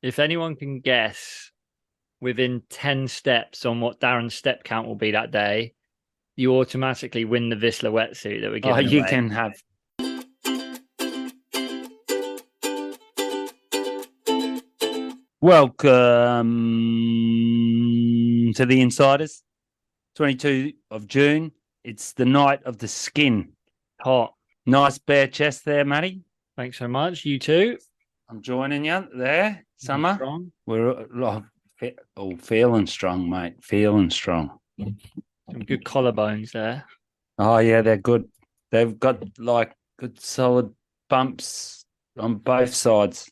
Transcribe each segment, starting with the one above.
If anyone can guess within 10 steps on what Darren's step count will be that day, you automatically win the Whistler wetsuit that we're Oh, giving you away. can have. Welcome to the Insiders, 22 of June. It's the night of the skin. Hot. Nice bare chest there, Matty. Thanks so much. You too. I'm joining you there, Summer. Strong. We're feeling strong, mate. Feeling strong. Some good collarbones there. Oh, yeah, they're good. They've got like good solid bumps on both sides.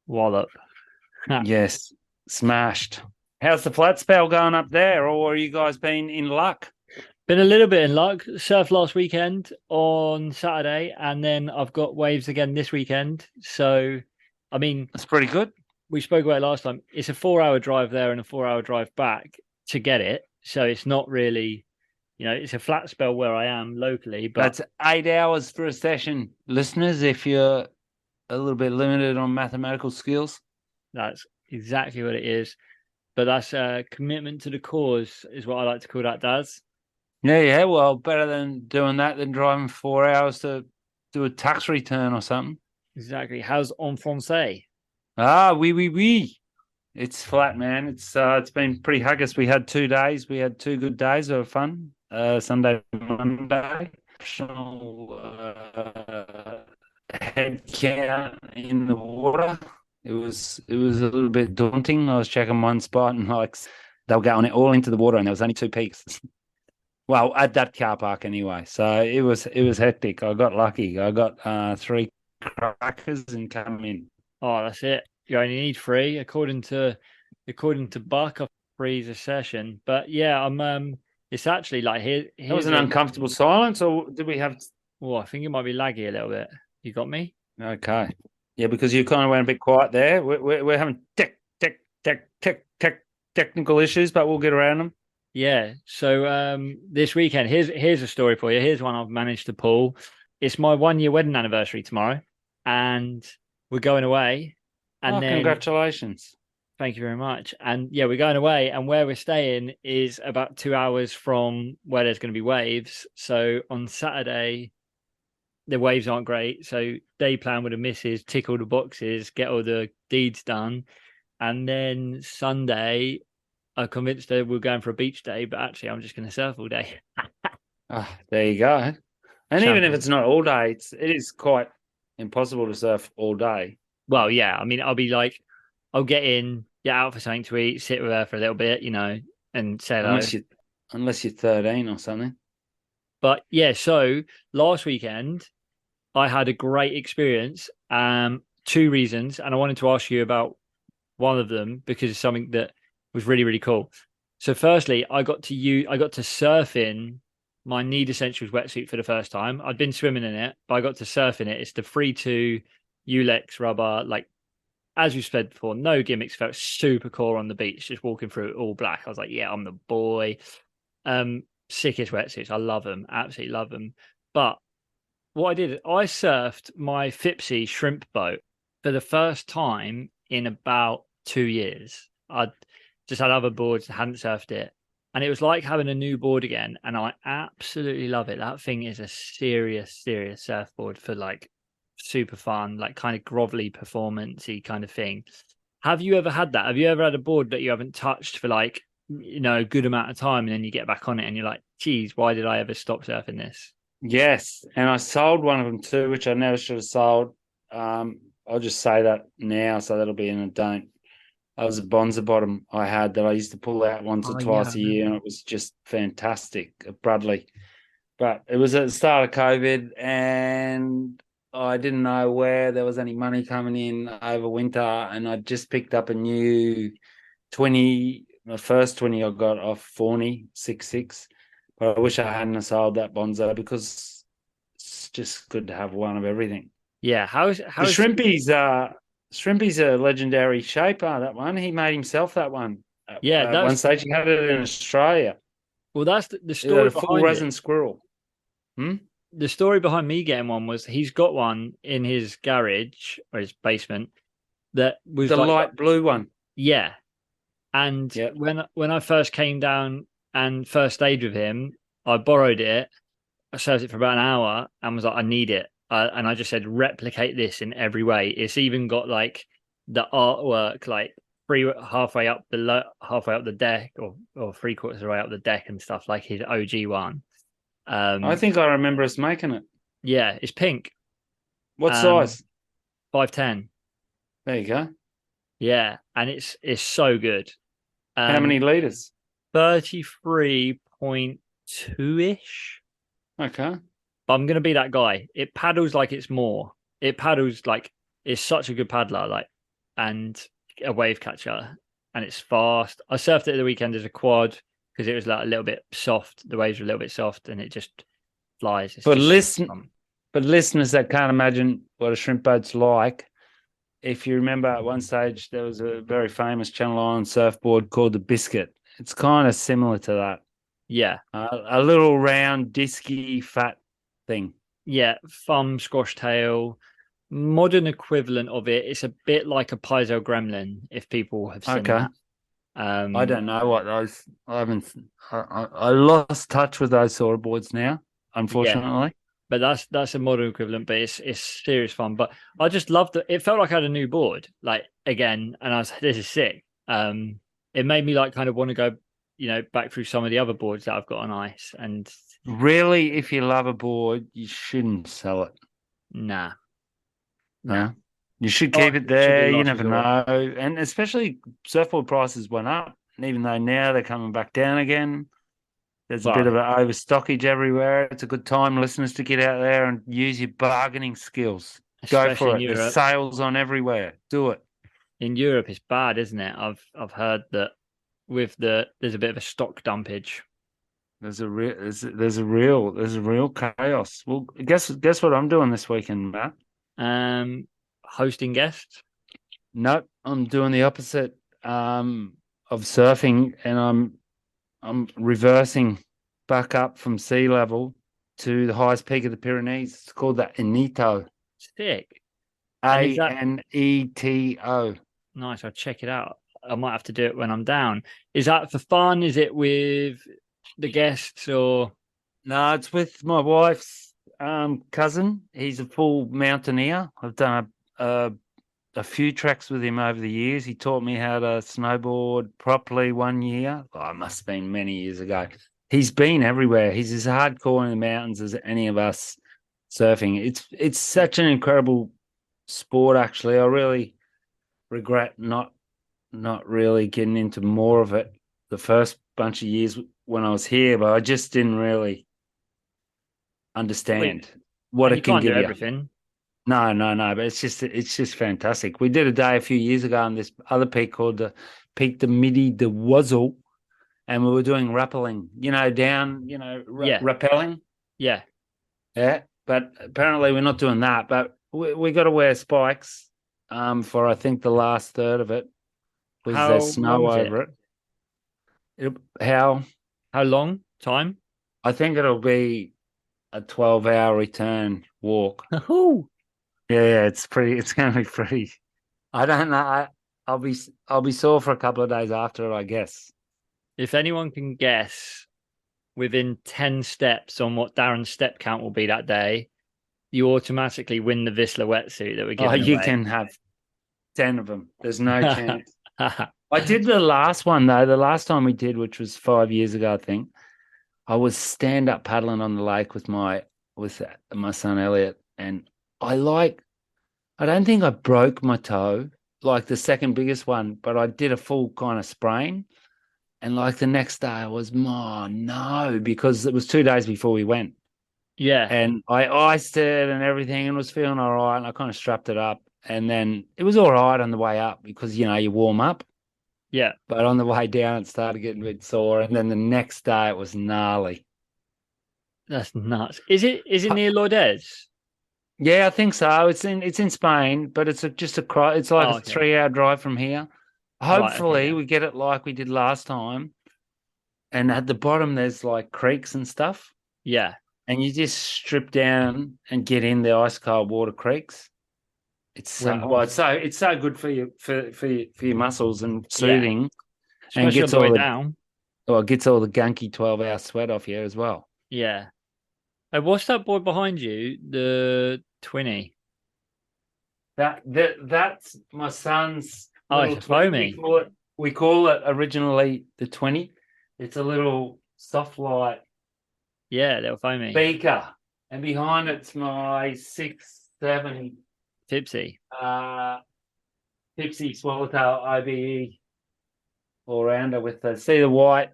Wallop. Yes, smashed. How's the flat spell going up there, or are you guys been in luck? Been a little bit in luck. Surfed last weekend on Saturday, and then I've got waves again this weekend. So, I mean, That's pretty good. we spoke about it last time. It's a 4-hour drive there and a 4-hour drive back to get it. So it's not really, it's a flat spell where I am locally. But That's 8 hours for a session, listeners, if you're a little bit limited on mathematical skills. That's exactly what it is. But that's a commitment to the cause is what I like to call that, Daz. Yeah. Well, better than doing that than driving 4 hours to do a tax return or something. Exactly. How's en français? Oui. It's flat, man. It's been pretty huggers. We had 2 days. We had 2 good days of fun. Sunday, Monday. Head count in the water. It was a little bit daunting. I was checking one spot and they were going all into the water, and there was only 2 peaks. Well, at that car park anyway. So it was hectic. I got lucky. I got 3 crackers and come in. Oh, that's it. You only need 3, according to Buck. 3 is a session. But yeah, I'm it's actually like here. That was an uncomfortable silence, or did we have? Oh, I think it might be laggy a little bit. You got me? Okay. Yeah, because you kind of went a bit quiet there. We're having technical issues, but we'll get around them. Yeah. So this weekend, here's a story for you. Here's one I've managed to pull. It's my 1-year wedding anniversary tomorrow, and we're going away. And then congratulations. Thank you very much. And yeah, we're going away, and where we're staying is about 2 hours from where there's going to be waves. So on Saturday, the waves aren't great. So day plan with the missus, tick all the boxes, get all the deeds done. And then Sunday, I convinced her we're going for a beach day, but actually I'm just going to surf all day. There you go. And even if it's not all day, it is quite impossible to surf all day. Well, yeah. I mean, I'll get in, get out for something to eat, sit with her for a little bit, and say hello. Unless you're 13 or something. But yeah, so last weekend, I had a great experience. 2 reasons, and I wanted to ask you about one of them because it's something that was really, really cool. So firstly, I got to surf in my Need Essentials wetsuit for the first time. I'd been swimming in it, but I got to surf in it. It's the 3-2 Yulex rubber, like as you said before, no gimmicks, felt super cool on the beach, just walking through it all black. I was like, yeah, I'm the boy. Sickest wetsuits. I love them. Absolutely love them. But what I did, I surfed my Fipsy shrimp boat for the first time in about 2 years. I'd just had other boards, hadn't surfed it. And it was like having a new board again. And I absolutely love it. That thing is a serious surfboard for like super fun, like kind of grovelly performance-y kind of thing. Have you ever had that? Have you ever had a board that you haven't touched for like, a good amount of time, and then you get back on it and you're like, geez, why did I ever stop surfing this? Yes, and I sold one of them too, which I never should have sold. I'll just say that now, so that'll be in a don't. That was a Bonza bottom I had that I used to pull out once or twice a year, and it was just fantastic at Bradley. But it was at the start of COVID, and I didn't know where there was any money coming in over winter, and I just picked up a new 20. The first 20 I got off Forney 6.6, but I wish I hadn't sold that Bonzo because it's just good to have one of everything. Yeah, how's the Shrimpy's a legendary shaper. That one he made himself. That one. Yeah, at one stage he had it in Australia. Well, that's the story. A full resin squirrel. The story behind me getting one was he's got one in his garage or his basement, that was The like, light blue one. yeah. And Yeah. when I first came down and first stayed with him, I borrowed it. I served it for about an hour and was like, I need it. And I just said, replicate this in every way. It's even got like the artwork, like halfway up the deck, or three-quarters of the way up the deck and stuff, like his OG one. I think I remember us making it. Yeah, it's pink. What Um, size? 510. There you go. Yeah, and it's so good. How many 33.2 ish. Okay. But I'm gonna be that guy. It paddles like it's more. It paddles like it's such a good paddler, like, and a wave catcher, and it's fast. I surfed it at the weekend as a quad because it was like a little bit soft. The waves were a little bit soft, and it just flies. It's But just listeners that can't imagine what a shrimp boat's like, if you remember at one stage there was a very famous Channel Island surfboard called the Biscuit. It's kind of similar to that. yeah, A little round, disky, fat thing. yeah. Thumb squash tail. Modern equivalent of it. It's a bit like a Paizo Gremlin, if people have seen Okay. that. I don't know what those. I haven't. I lost touch with those surfboards now, Yeah, unfortunately. but that's a modern equivalent, but it's serious fun. But I just loved it. It felt like I had a new board, like again, and I was like, this is sick. It made me like kind of want to go, back through some of the other boards that I've got on ice. And Really, if you love a board, you shouldn't sell it. nah, Huh? nah. You should Oh, keep it it should be a there. You last never resort. know. And especially surfboard prices went up. And even though now they're coming back down again, there's a bit Well, of an overstockage everywhere. It's a good time, listeners, to get out there and use your bargaining skills. Go especially for in it. There's Europe. sales on everywhere. Do it. In Europe, it's bad, isn't it? I've heard that there's a bit of a stock dumpage. There's a real chaos. Well, guess what I'm doing this weekend, Matt? Hosting guests. Nope, I'm doing the opposite of surfing, and I'm reversing back up from sea level to the highest peak of the Pyrenees. It's called the Aneto. Sick. And is that Aneto. nice? I'll check it out. I might have to do it when I'm down. Is that for fun? Is it with the guests or? No, it's with my wife's cousin. He's a full mountaineer. I've done a few treks with him over the years. He taught me how to snowboard properly one year. Oh, it must have been many years ago. He's been everywhere. He's as hardcore in the mountains as any of us surfing. It's such an incredible sport, actually. I really regret not really getting into more of it the first bunch of years when I was here, but I just didn't really understand what And you it can can't do give you. everything. No, but it's just fantastic. We did a day a few years ago on this other peak called the Peak de Midi de Wuzzle, and we were doing rappelling, down, Yeah, rappelling. yeah. Yeah, but apparently we're not doing that. But we got to wear spikes for I think the last third of it because there's How long snow is it? over it. How How long time? I think it'll be a 12-hour return walk. Oh, Yeah, it's pretty. It's going to be pretty. I don't know. I'll be sore for a couple of days after it, I guess. if anyone can guess within 10 steps on what Darren's step count will be that day, you automatically win the Whistler wetsuit that we're Oh, giving you away. can have 10 of them. There's no chance. I did the last one though. The last time we did, which was 5 years ago, I think. I was stand up paddling on the lake with my son Elliot, and I don't think I broke my toe, like the second biggest one, but I did a full kind of sprain. And like the next day, I was, oh no, because it was 2 days before we went. Yeah, And I iced it and everything and was feeling all right. And I kind of strapped it up. And then it was all right on the way up because, you warm up. yeah. But on the way down, it started getting a bit sore. And then the next day, it was gnarly. That's nuts. Is it near Lourdes? Yeah, I think so. It's in Spain, but it's it's like a Oh, okay. 3-hour drive from here. Right, okay, Hopefully, yeah. we get it like we did last time. And at the bottom, there's like creeks and stuff. Yeah. And you just strip down and get in the ice cold water creeks. It's Wim so, Hof. it's so good for your muscles and Yeah, soothing, and especially on the way down. gets all the gunky 12-hour sweat off you as well. Yeah. Hey, what's that boy behind you? The 20. That's my son's Oh, little it's a 20. foamy. We call it originally the 20. It's a little soft light Yeah, little foamy. beaker, and behind it's my 6'7" Tipsy. Pipsy Swallowtail IBE all rounder with see the white.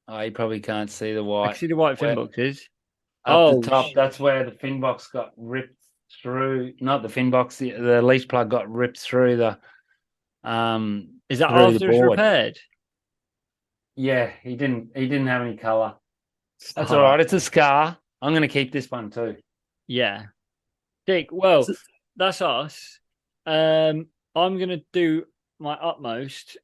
Oh, you probably can't see the I can white. see the white fin Where, boxes. up the Oh, top, that's where the fin box got ripped through. Not the fin box, the leash plug got ripped through is that through the after it's board. repaired? Yeah, he didn't have any color. That's all Oh, right. It's a scar. I'm gonna keep this one too. yeah. Dick, well, that's us. I'm gonna do my utmost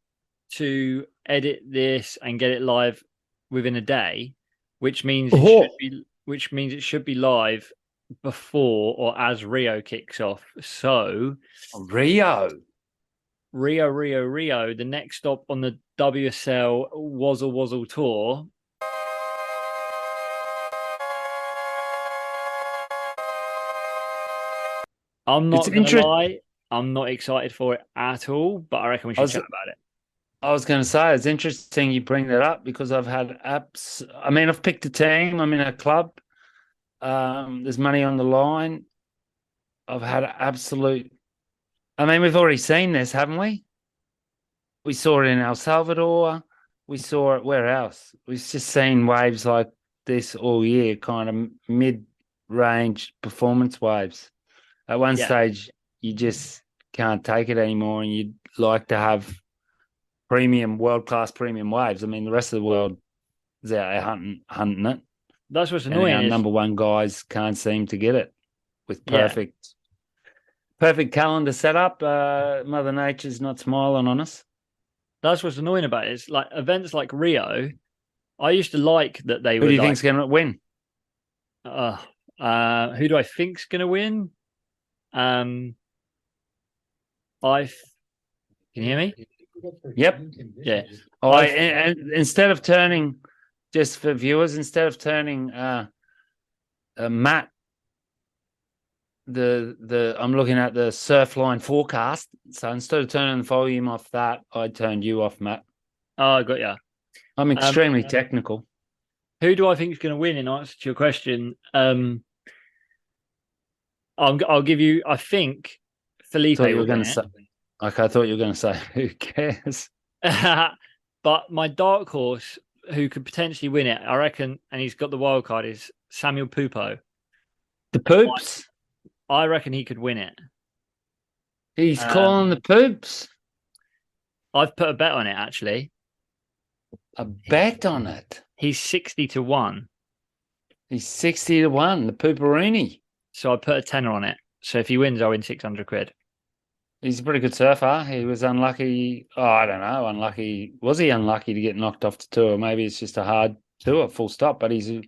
to edit this and get it live within a day, which means it should be live before or as Rio kicks off. So Rio. Rio, the next stop on the WSL Wazzle Wazzle Tour. I'm It's not gonna interesting. lie, I'm not excited for it at all, but I reckon we should chat about it. I was going to say it's interesting you bring that up because I've had apps. I mean, I've picked a team. I'm in a club. There's money on the line. I've had absolute. I mean, we've already seen this, haven't we? We saw it in El Salvador. We saw it where else? We've just seen waves like this all year, kind of mid-range performance waves. At one Yeah, stage, you just can't take it anymore, and you'd like to have premium, world-class premium waves. I mean, the rest of the world is out there hunting it, that's what's and annoying our is number one guys can't seem to get it with yeah, perfect calendar setup. Mother Nature's not smiling on us. that's what's annoying about it. It's like events like Rio. I used to like that they Who were do you like, think's going to win? uh, who do I think's gonna win? Um, I can you hear me? Yep. Yeah, And instead of turning, just for viewers, instead of turning Matt, I'm looking at the Surfline forecast. So instead of turning the volume off that, I turned you off, Matt. oh, I got ya. I'm extremely technical. Who do I think is going to win? In answer to your question, I'll give you. I think Felipe Thought you were will going win to say. Okay, I thought you were going to say, who cares? it. But my dark horse, who could potentially win it, I reckon, and he's got the wild card, is Samuel Pupo. The poops. I reckon he could win it. He's calling the poops. I've put a bet on it actually. A bet on it. He's 60-1. He's 60-1. The pooperoony. So I put a tenner on it. So if he wins, I win 600 quid. He's a pretty good surfer. He was unlucky. Oh, I don't know. Unlucky. Was he unlucky to get knocked off the tour? Maybe it's just a hard tour, full stop. But he's a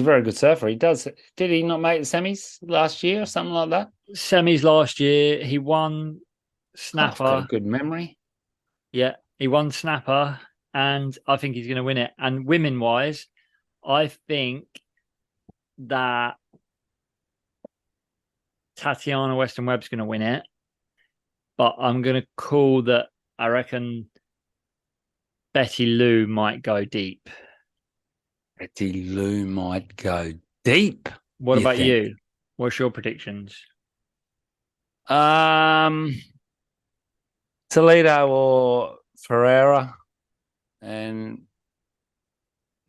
very good surfer. He does. Did he not make the semis last year or something like that? Semis last year, he won Snapper. I've got a good memory. Yeah, he won Snapper, and I think he's going to win it. And women wise, I think that Tatiana Weston Webb's going to win it. But I'm going to call that. I reckon Betty Lou might go deep. Betty Lou might go deep. What about you? What's your predictions? Toledo or Ferreira, and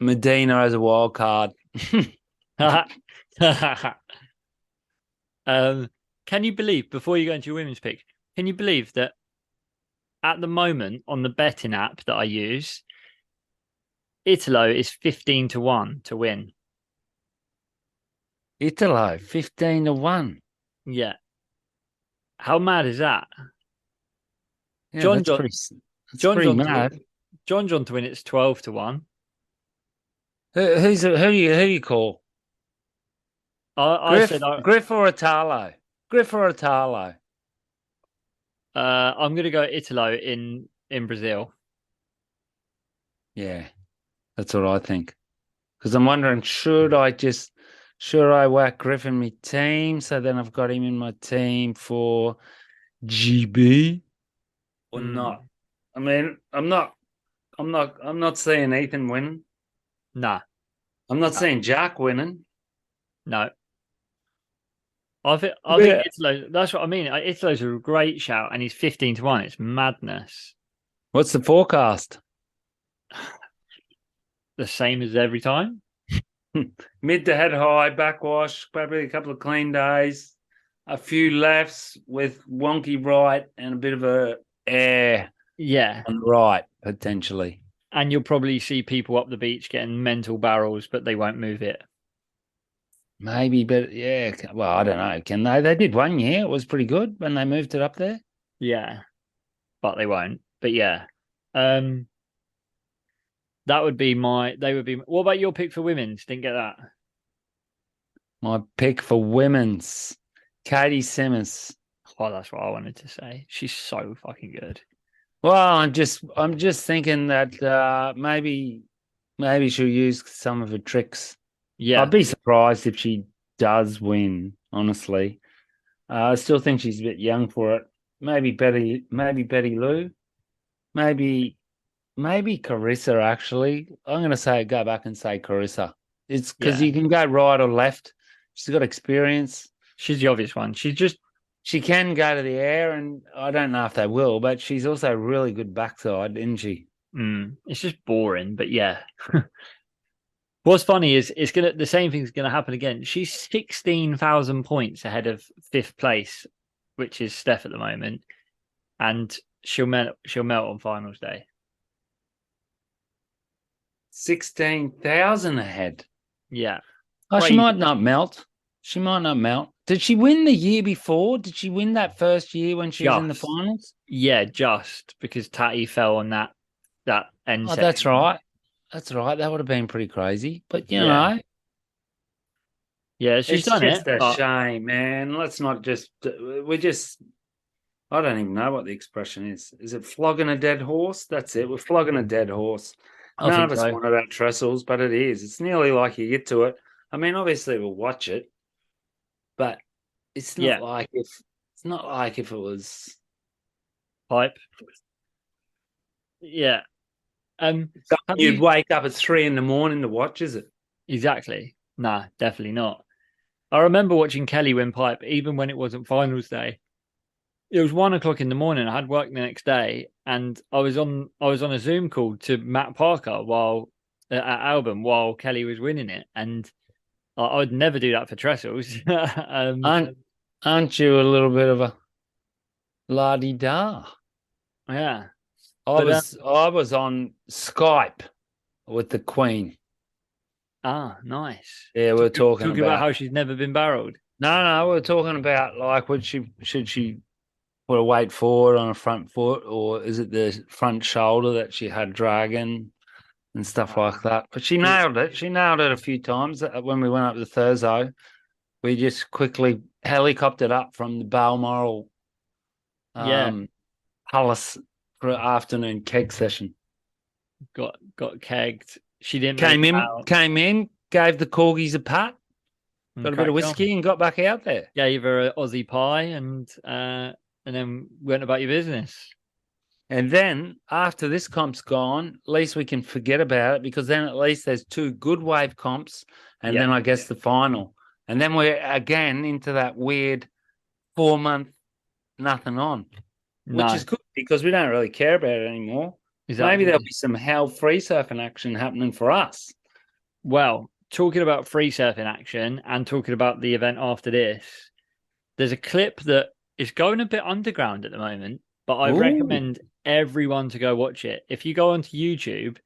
Medina as a wild card. Can you believe, before you go into your women's pick, can you believe that at the moment on the betting app that I use, Italo is 15-1 to win? Italo, 15-1. Yeah. How mad is that? Yeah, John that's pretty mad. John to win it's 12-1. Who do you call? I said Griff or Italo? Griff or Italo? I'm gonna go Italo in Brazil. Yeah, that's what I think. Because I'm wondering, should I whack Griffin my team so then I've got him in my team for GB or Mm, not? I mean, I'm not seeing Ethan winning. nah, I'm not nah, seeing Jack winning. no. I think Yeah. Italo. That's what I mean. Italo's a great shout, and he's 15-1. It's madness. What's the forecast? The same as every time. Mid to head high, backwash, probably a couple of clean days, a few lefts with wonky right and a bit of a air Yeah, on the right, potentially. and you'll probably see people up the beach getting mental barrels, but they won't move it. Maybe, but yeah, well, I don't know. Can they? They did one year. It was pretty good when they moved it up there. Yeah, but they won't. But yeah, um, that would be my. They would be. What about your pick for women's? Didn't get that. My pick for women's, Katie Simmons. Oh, that's what I wanted to say. She's so fucking good. Well, I'm just thinking that maybe she'll use some of her tricks. Yeah, I'd be surprised if she does win, honestly. I still think she's a bit young for it. Maybe Betty Lou, maybe Carissa. Actually, I'm going to go back and say Carissa. It's because yeah. you can go right or left. She's got experience. She's the obvious one. She can go to the air, and I don't know if they will, but she's also really good backside, isn't she? it's just boring. But yeah. What's funny is the same thing's gonna happen again. She's 16,000 points ahead of fifth place, which is Steph at the moment, and she'll melt on finals day. 16,000 ahead. Yeah. Oh, she Crazy. might not melt. She might not melt. Did she win the year before? Did she win that first year when she was in the Just finals? yeah, just because Tatty fell on that end Oh, set. that's right. That's right. That would have been pretty crazy. But Yeah. Yeah, she's it's done it, just a but shame, man. Let's not just I don't even know what the expression is. Is it flogging a dead horse? That's it. We're flogging a dead horse. I None think of us so. want it at trestles, but it is. It's nearly like you get to it. I mean, obviously we'll watch it, but it's Yeah, not like if it was hype. Yeah. Have you'd you wake up at 3 in the morning to watch, is it? exactly? Nah, definitely not. I remember watching Kelly win pipe, even when it wasn't finals day. It was 1 o'clock in the morning. I had work the next day, and I was on a Zoom call to Matt Parker while at Album while Kelly was winning it, and I would never do that for trestles. Aren't you a little bit of a la di da? Yeah, I but was I was on Skype with the Queen. nice. Yeah, we are talking Talking about about how she's never been barreled. no, we are talking about like should she put a weight forward on a front foot, or is it the front shoulder that she had dragging and stuff like that? But she nailed it. She nailed it a few times when we went up to Thurso. We just quickly helicoptered up from the Balmoral Yeah, Palace for an afternoon keg session. got kegged. She didn't make it out. Came in, gave the corgis a pat, And got a bit of cracked whiskey, on. and got back out there. Gave her an Aussie pie and then went about your business. And then after this comp's gone, at least we can forget about it because then at least there's two good wave comps, and then I guess the final. And then we're again into that weird 4 month nothing on, which is good because we don't really care about it anymore. Exactly. Maybe there'll be some hell free surfing action happening for us. Well, talking about free surfing action and talking about the event after this, there's a clip that is going a bit underground at the moment, but I recommend everyone to go watch it. If you go onto YouTube,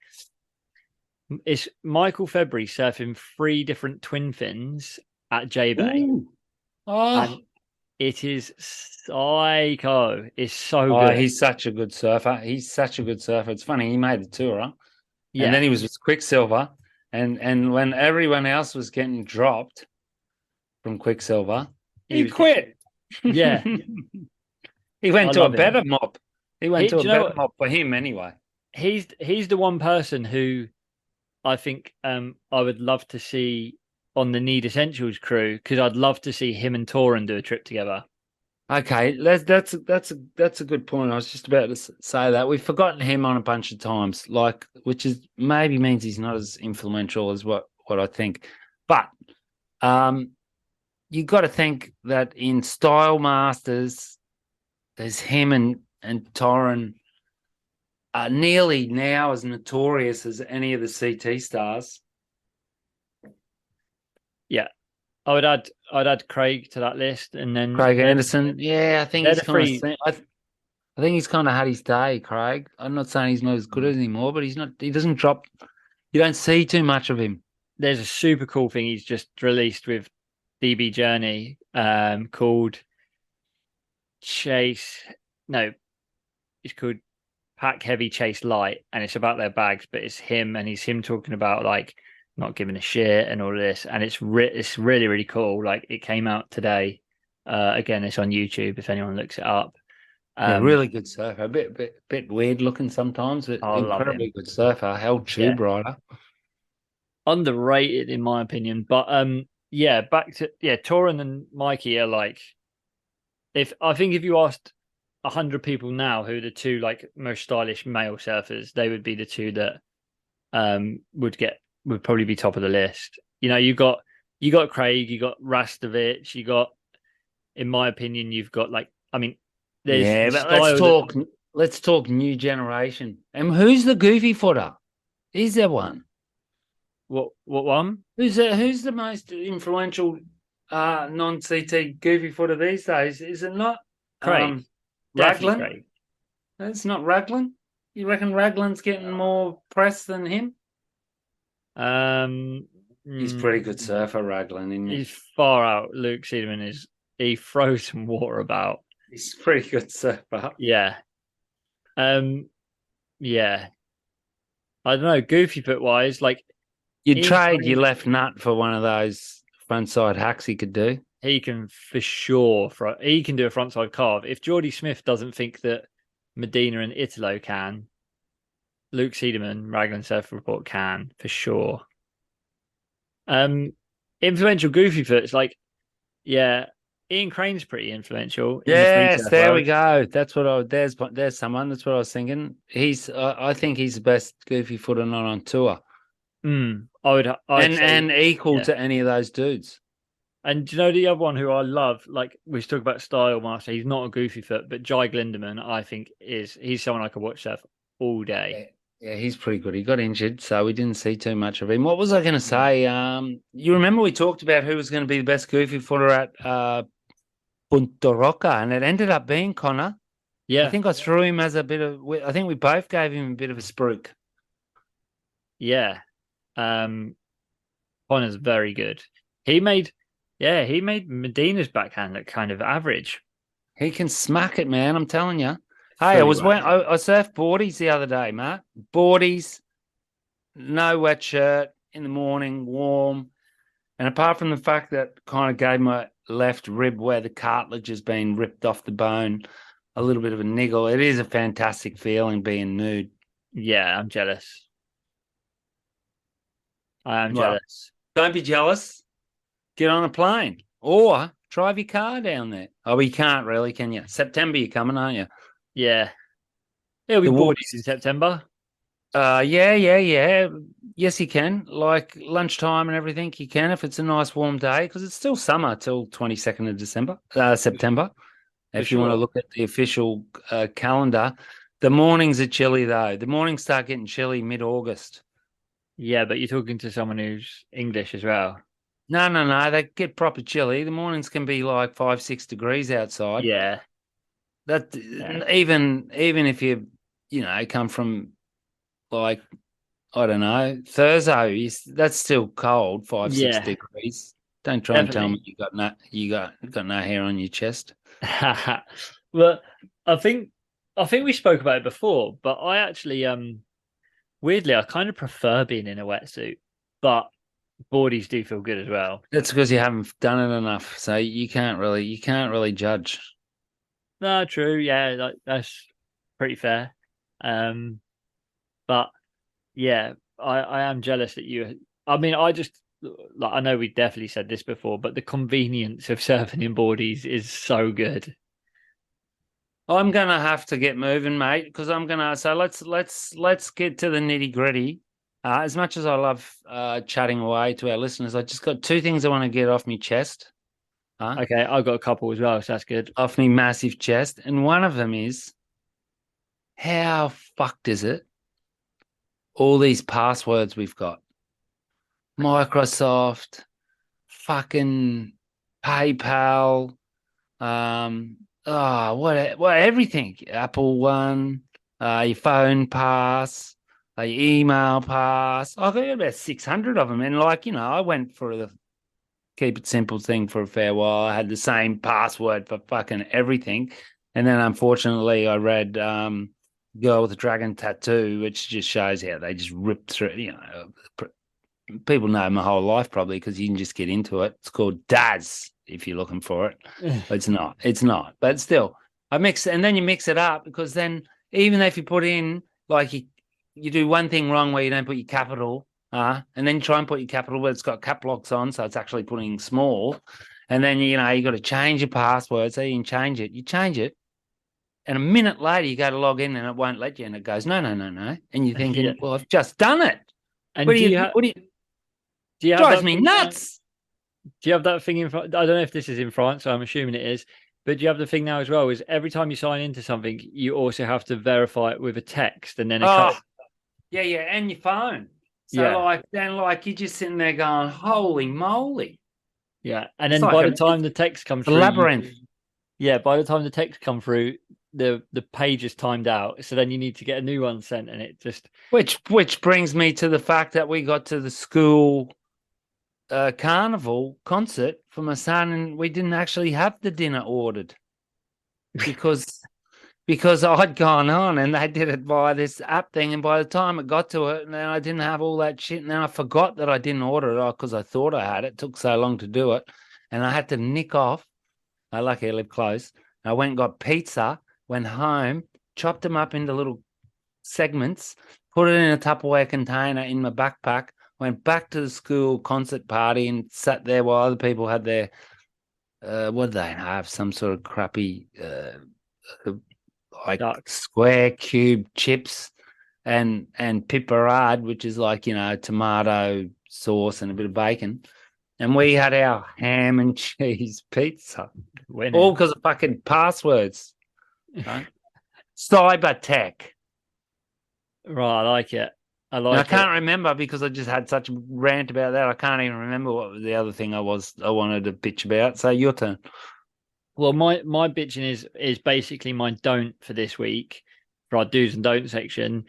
it's Michael February surfing 3 different twin fins at J Bay. And it is psycho. It's so good. He's such a good surfer. It's funny, he made the tour, huh? Yeah. And then he was with Quicksilver. And when everyone else was getting dropped from Quicksilver, he quit. Yeah. He I went to a love him. better mop. He went He, to do a you know better what? mop for him anyway. He's the one person who I think I would love to see on the Need Essentials crew because I'd love to see him and Torin do a trip together. Okay, that's a good point. I was just about to say that we've forgotten him on a bunch of times, like which is maybe means he's not as influential as what I think. But um, you got to think that in Style Masters, there's him and Torrin are nearly now as notorious as any of the CT stars. Yeah, I'd add Craig to that list, and then Craig Anderson, yeah, I think they're he's the kind three. of. I think he's kind of had his day, Craig. I'm not saying he's not as good as anymore, but he's not. He doesn't drop. You don't see too much of him. There's a super cool thing he's just released with DB Journey, called Chase. No, it's called Pack Heavy Chase Light, and it's about their bags, but it's him and he's him talking about like not giving a shit and all of this, and it's really really cool. Like it came out today. Again, it's on YouTube if anyone looks it up. Yeah, really good surfer. A bit weird looking sometimes, but I love him. incredibly good surfer. Held Yeah, tube rider. underrated in my opinion. But yeah, back to Torin and Mikey are like, if I think if you asked 100 people now who are the two like most stylish male surfers, they would be the two that would probably be top of the list. You know, you got Craig, you got Rastovich, you got, in my opinion, you've got like, I mean, there's Yeah, the but let's style that talk. Let's talk new generation. And who's the goofy footer? Is there one? what one? Who's the most influential non CT goofy footer these days? Is it not Craig, definitely Raglan? Craig. It's not Raglan. You reckon Raglan's getting more press than him? Um, He's pretty good surfer, Raglan, isn't he? he's far out. Luke Siedemann is, he throws some water about. He's a pretty good surfer. Yeah. Yeah. I don't know. Goofy foot wise, like You'd Ian trade your Crane, left nut for one of those front side hacks he could do. he can for sure. He can do a frontside carve. If Geordie Smith doesn't think that Medina and Italo can, Luke Siedemann, Raglan Surf Report can for sure. Influential goofy foots like, yeah, Ian Crane's pretty influential in the free Yes, surf there we world. go. That's what I there's someone. That's what I was thinking. I think he's the best goofy footer not on tour, I'd say, and equal yeah. to any of those dudes. And do you know the other one who I love? Like we talk about style master, he's not a goofy foot, but Jai Glindemann, I think he's someone I could watch surf all day. Yeah, he's pretty good. He got injured, so we didn't see too much of him. What was I going to say? You remember we talked about who was going to be the best goofy footer at Punta Roca, and it ended up being Connor. Yeah, I think I threw him as a bit of. I think we both gave him a bit of a spruik. yeah. Connor's very good. He made Medina's backhand look kind of average. He can smack it, man. I'm telling you. Hey, I Fully was whacked. I surfed boardies the other day, Matt. Boardies, no wet shirt in the morning, warm. And apart from the fact that kind of gave my left rib where the cartilage has been ripped off the bone a little bit of a niggle, it is a fantastic feeling being nude. Yeah, I'm jealous. I am Well, jealous. don't be jealous. Get on a plane or drive your car down there. Oh, you can't really, can you? September, you're coming, aren't you? Yeah. It'll be The boardies water's in September. Yeah. Yes, you can. Like lunchtime and everything, you can if it's a nice warm day because it's still summer till 22nd of September. If you want to Sure. look at the official calendar, the mornings are chilly though. The mornings start getting chilly mid-August. Yeah, but you're talking to someone who's English as well. No. They get proper chilly. The mornings can be like 5-6 degrees outside. Yeah. That Yeah. even if you come from like I don't know Thursday, that's still cold, 5-6 Yeah, degrees. Don't try and tell me definitely. you got no hair on your chest. Well, I think we spoke about it before, but I actually weirdly I kind of prefer being in a wetsuit, but boardies do feel good as well. That's because you haven't done it enough, so you can't really judge. No, true. Yeah, that's pretty fair. But yeah, I am jealous that you. I mean, I just like I know we definitely said this before, but the convenience of surfing in boardies is so good. I'm gonna have to get moving, mate, because I'm gonna. So let's get to the nitty gritty. As much as I love chatting away to our listeners, I just got two things I want to get off my chest. Okay, I've got a couple as well, so that's good. Off my massive chest, and one of them is how fucked is it? All these passwords we've got, Microsoft, fucking PayPal, what everything, Apple One, your phone pass, your email pass. I got about 600 of them, and I went for the keep it simple thing for a fair while. I had the same password for fucking everything, and then unfortunately, I read "Girl with a Dragon Tattoo," which just shows how they just ripped through. People know my whole life probably because you can just get into it. It's called Daz if you're looking for it. It's not. It's not. But still, I mix it, and then you mix it up because then even if you put in like you do one thing wrong where you don't put your capital, and then you try and put your capital where it's got cap locks on, so it's actually putting small, and then you got to change your password so you can change it. You change it, and a minute later you go to log in and it won't let you, and it goes no, and you're thinking, Yeah. well, I've just done it. And What do you? do you have Drives that me thing, nuts. do you have that thing in France? I don't know if this is in France, so I'm assuming it is. But do you have the thing now as well? Is every time you sign into something, you also have to verify it with a text and then a code. Oh, yeah, and your phone. So Yeah, then you're just sitting there going, holy moly. yeah. And It's then like by the time the text comes a through, labyrinth. yeah, by the time the text come through, the page is timed out. So then you need to get a new one sent, and it just Which brings me to the fact that we got to the school carnival concert for my son, and we didn't actually have the dinner ordered because I'd gone on and they did it via this app thing, and by the time it got to it, and then I didn't have all that shit, and then I forgot that I didn't order it because I thought I had it. It took so long to do it, and I had to nick off. Lucky I live close. I went and got pizza, went home, chopped them up into little segments, put it in a Tupperware container in my backpack, went back to the school concert party and sat there while other people had their, what did they have? Some sort of crappy, like Duck. square cube chips and piperade, which is like, tomato sauce and a bit of bacon. And we had our ham and cheese pizza. Winning. All because of fucking passwords. Right? Cyber tech. Right, I like it. I can't remember because I just had such a rant about that. I can't even remember what was the other thing I wanted to bitch about. So your turn. Well, my bitching is basically my don't for this week for our do's and don'ts section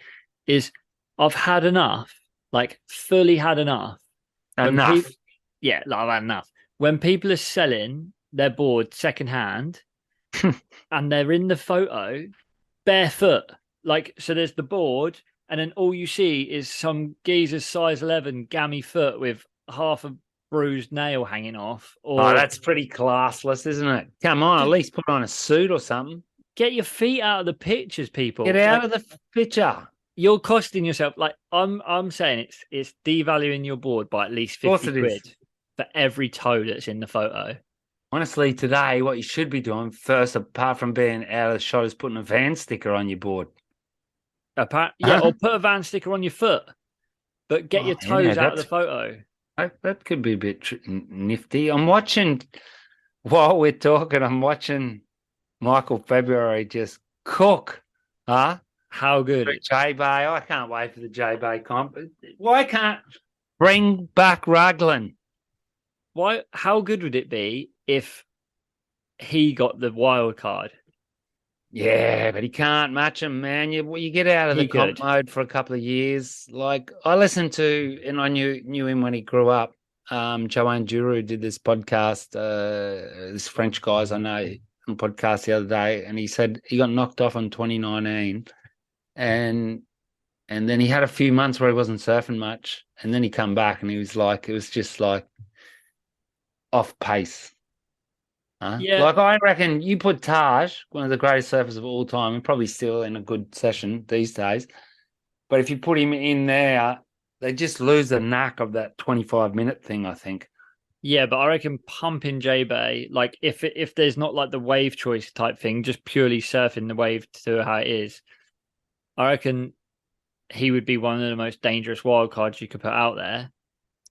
is I've had enough, like fully had enough. Enough. Like I've had enough. When people are selling their board secondhand and they're in the photo barefoot, like so there's the board and then all you see is some geezer's size 11 gammy foot with half a bruised nail hanging off. Or that's pretty classless, isn't it? Come on, at least put on a suit or something. Get your feet out of the pictures, people. Get out of the picture. You're costing yourself like I'm saying it's devaluing your board by at least 50 quid for every toe that's in the photo. Honestly, today what you should be doing first, apart from being out of the shot, is putting a van sticker on your board. Or put a van sticker on your foot, but get your toes out of the photo. That could be a bit nifty. I'm watching, while we're talking, I'm watching Michael February just cook. How good? J-Bay. I can't wait for the J-Bay comp. Why can't bring back Raglan? Why? How good would it be if he got the wild card? Yeah, but he can't match him, man. You get out of the comp mode for a couple of years. Like I listened to, and I knew him when he grew up. Joanne Juru did this podcast. This French guys I know on podcast the other day, and he said he got knocked off in 2019, and then he had a few months where he wasn't surfing much, and then he come back and he was like, it was just like off pace. Huh? Yeah, Like I reckon you put Taj, one of the greatest surfers of all time, and probably still in a good session these days. But if you put him in there, they just lose the knack of that 25-minute thing, I think. yeah, but I reckon pumping J Bay, like if there's not like the wave choice type thing, just purely surfing the wave to how it is, I reckon he would be one of the most dangerous wild cards you could put out there.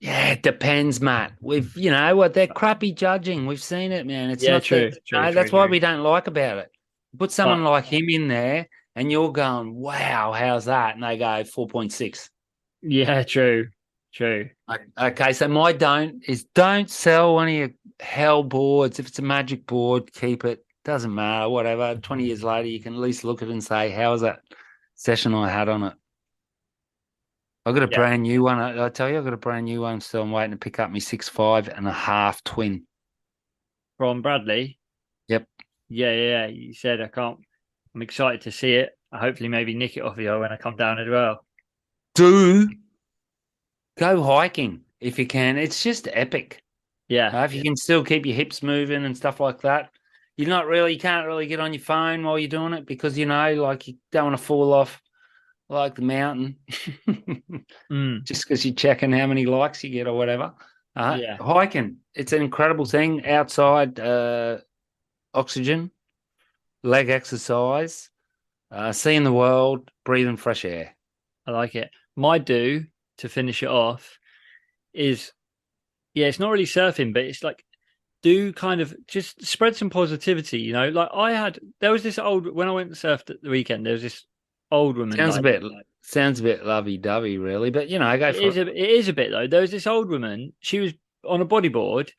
Yeah, it depends, Matt. What they're crappy judging. We've seen it, man. It's Yeah, not that, true, true, that's true, why true. we don't like about it. Put But someone like him in there and you're going, wow, how's that? And they go 4.6. yeah, true, true. Okay, so my don't sell one of your hell boards. If it's a magic board, keep it. Doesn't matter, whatever. 20 years later, you can at least look at it and say, how was that session I had on it? I've got a Yeah, brand new one. I tell you, I've got a brand new one. So I'm waiting to pick up my 6.5 twin. from Bradley. Yep. Yeah, yeah, yeah. You said I can't. I'm excited to see it. I hopefully maybe nick it off you when I come down as well. Do go hiking if you can. It's just epic. Yeah, If you can still keep your hips moving and stuff like that, you can't really get on your phone while you're doing it because like you don't want to fall off like the mountain mm, just because you're checking how many likes you get or whatever. yeah. Hiking, it's an incredible thing. Outside, oxygen, leg exercise, seeing the world, breathing fresh air. I like it. My do to finish it off is yeah, it's not really surfing, but it's like do kind of just spread some positivity, Like there was this old when I went to surf at the weekend, there was this old woman Sounds a like bit sounds a bit lovey-dovey, really, but go for it. it is a bit though. There was this old woman, she was on a bodyboard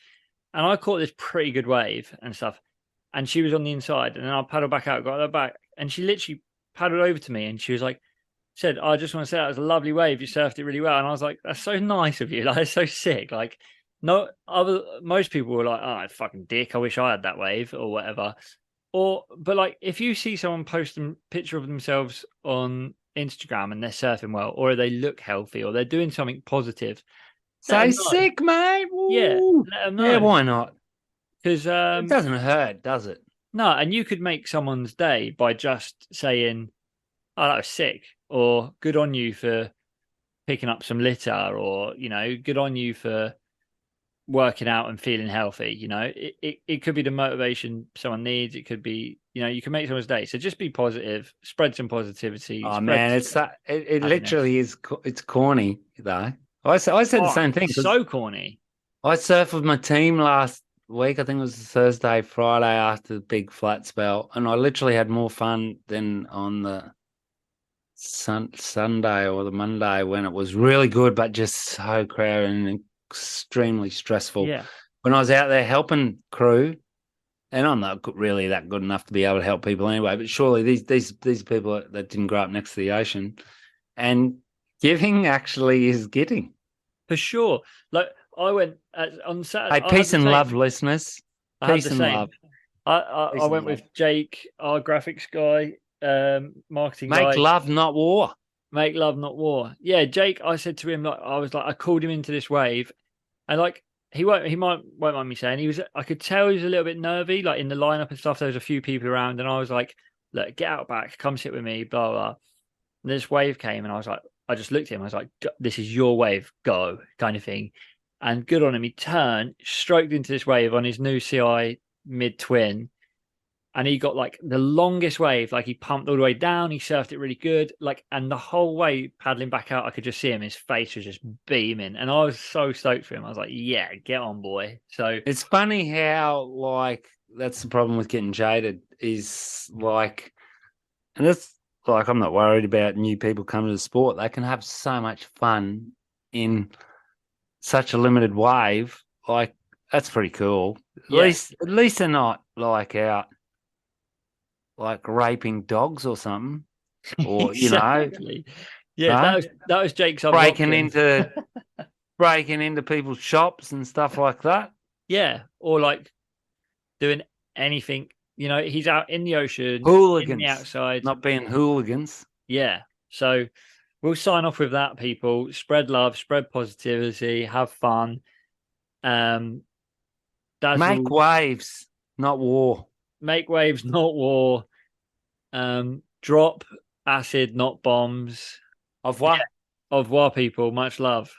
and I caught this pretty good wave and stuff. And she was on the inside, and then I paddled back out, got her back, and she literally paddled over to me and she was like, said, I just want to say that was a lovely wave. You surfed it really well. And I was like, that's so nice of you. Like, it's so sick. Like, no other most people were like, oh, fucking dick. I wish I had that wave or whatever. But like, if you see someone post a picture of themselves on Instagram and they're surfing well, or they look healthy, or they're doing something positive, let So them know. sick, mate. Yeah, Woo. let them Yeah, know. why not? Because It doesn't hurt, does it? no, and you could make someone's day by just saying, "Oh, that was sick," or "Good on you for picking up some litter," or "Good on you for working out and feeling healthy." It could be the motivation someone needs. It could be, you can make someone's day. So just be positive, spread some positivity, Oh spread man, it happiness. literally is. It's corny though. I said the Oh, same thing it's because so corny. I surfed with my team last week. I think it was Thursday, Friday after the big flat spell, and I literally had more fun than on the Sunday or the Monday when it was really good, but just so crowded and extremely stressful. Yeah, When I was out there helping crew, and I'm not really that good enough to be able to help people anyway, but surely these people that didn't grow up next to the ocean, and giving actually is getting. for sure. Like I went on Saturday. Hey, I had peace the and love, same. listeners. I had the Peace and love. same. I Peace and went love. with Jake, our graphics guy, marketing Make guy. love, not war. Make love, not war. Yeah, Jake. I said to him, like, I called him into this wave, and like, won't mind me saying, I could tell he was a little bit nervy, like in the lineup and stuff. There was a few people around, and I was like, look, get out back, come sit with me, blah blah. And this wave came, and I was like, I just looked at him, I was like, this is your wave, go, kind of thing. And good on him, he turned, stroked into this wave on his new CI mid twin, and he got like the longest wave. Like he pumped all the way down, he surfed it really good. Like, and the whole way paddling back out, I could just see him. His face was just beaming, and I was so stoked for him. I was like, "Yeah, get on, boy." So It's funny how like that's the problem with getting jaded is like, and it's like I'm not worried about new people coming to the sport. They can have so much fun in such a limited wave. Like that's pretty cool. yeah, At least they're not like out like raping dogs or something, or exactly. Yeah, huh? that was Jake's other breaking option. into breaking into people's shops and stuff like that. Yeah, or like doing anything. He's out in the ocean, in the Hooligans, outside. not being hooligans. Yeah. So we'll sign off with that, people. Spread love, spread positivity, have fun. Make Dazzle. waves. not war. Make waves, not war. Drop acid, not bombs. Of Yeah, what? au revoir, people. Much love.